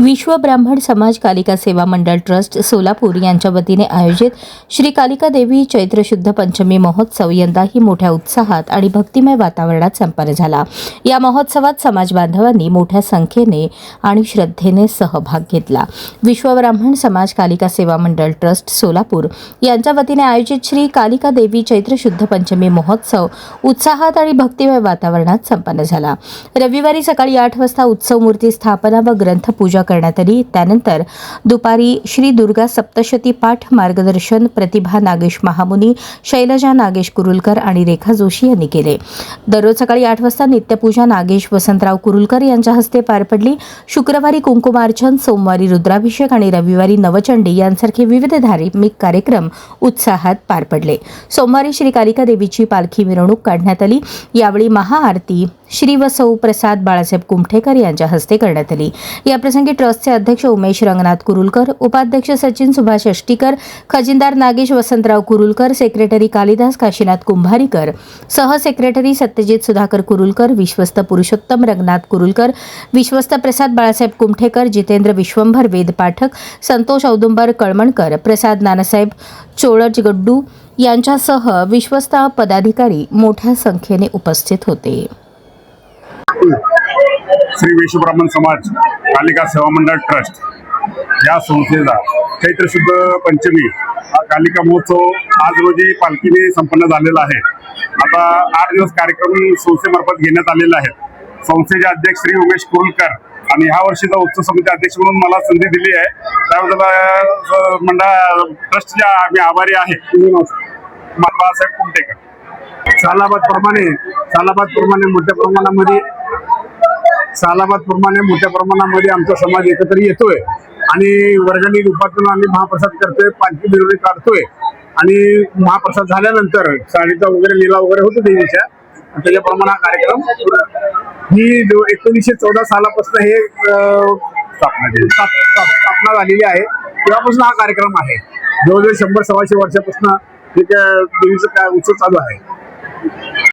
विश्व ब्राह्मण समाज कालिका सेवा मंडळ ट्रस्ट सोलापूर यांच्या वतीने आयोजित श्री कालिका देवी चैत्र शुद्ध पंचमी महोत्सव यंदाही मोठ्या उत्साहात आणि भक्तिमय वातावरणात संपन्न झाला। या महोत्सवात समाज बांधवांनी मोठ्या संख्येने आणि श्रद्धेने सहभाग घेतला। विश्व ब्राह्मण समाज कालिका सेवा मंडळ ट्रस्ट सोलापूर यांच्या वतीने आयोजित श्री कालिका देवी चैत्र शुद्ध पंचमी महोत्सव उत्साहात आणि भक्तिमय वातावरणात संपन्न झाला। रविवारी सकाळी 8 वाजता उत्सव मूर्ती स्थापना व ग्रंथपूजा करण्यात आली। त्यानंतर दुपारी श्री दुर्गा सप्तशती पाठ मार्गदर्शन प्रतिभा नागेश महामुनी, शैलजा नागेश कुरुलकर आणि रेखा जोशी यांनी केले। दररोज सकाळी 8 वाजता नित्यपूजा नागेश वसंतराव कुरुलकर यांच्या हस्ते पार पडली। शुक्रवारी कुंकुमार्चन, सोमवारी रुद्राभिषेक आणि रविवारी नवचंडी यांसारखे विविध धार्मिक कार्यक्रम उत्साहात पार पडले। सोमवारी श्री कालिका देवीची पालखी मिरवणूक काढण्यात आली। यावेळी महाआरती श्री व सौ प्रसाद बाळासाहेब कुमठेकर यांच्या हस्ते करण्यात आली। या प्रसंगी ट्रस्टचे अध्यक्ष उमेश रंगनाथ कुरुलकर, उपाध्यक्ष सचिन सुभाष अष्टीकर, खजिनदार नागेश वसंतराव कुरुलकर, सेक्रेटरी कालिदास काशीनाथ कुंभारीकर, सहसेक्रेटरी सत्यजित सुधाकर कुरुलकर, विश्वस्त पुरुषोत्तम रंगनाथ कुरुलकर, विश्वस्त प्रसाद बाळासाहेब कुमठेकर, जितेंद्र विश्वंभर वेद पाठक, संतोष औदुंबर कळमणकर, प्रसाद नानासाहेब चोळजगड्डू यांच्यासह विश्वस्त पदाधिकारी मोठ्या संख्येने उपस्थित होते। श्री विश्व ब्राह्मण समाज कालिका सेवा मंडळ ट्रस्ट या संस्थेचा चैत्र शुद्ध पंचमी हा कालिका महोत्सव आज रोजी पालखीने संपन्न झालेला आहे। आता 8 दिवस कार्यक्रम संस्थेमार्फत घेण्यात आलेले आहेत। संस्थेचे अध्यक्ष श्री उमेश कुरुलकर आणि ह्या वर्षीचा उत्सव समिती अध्यक्ष म्हणून मला संधी दिली आहे, त्याबद्दल मंडळ ट्रस्टचे आम्ही आभारी आहे। बाळासाहेब कुमठेकर मोठ्या प्रमाणामध्ये आमचा समाज एकत्र येतोय आणि वर्गणी रूपातून आम्ही महाप्रसाद करतोय, पालखी मिरवणूक काढतोय आणि महाप्रसाद झाल्यानंतर साडीचा वगैरे लिलाव वगैरे होतो देवीच्या, त्याच्याप्रमाणे हा कार्यक्रम ही 1914 सालापासून हे स्थापना झालेली आहे, तेव्हापासून हा कार्यक्रम आहे। जवळजवळ 100-125 वर्षापासून देवीचा उत्सव चालू आहे।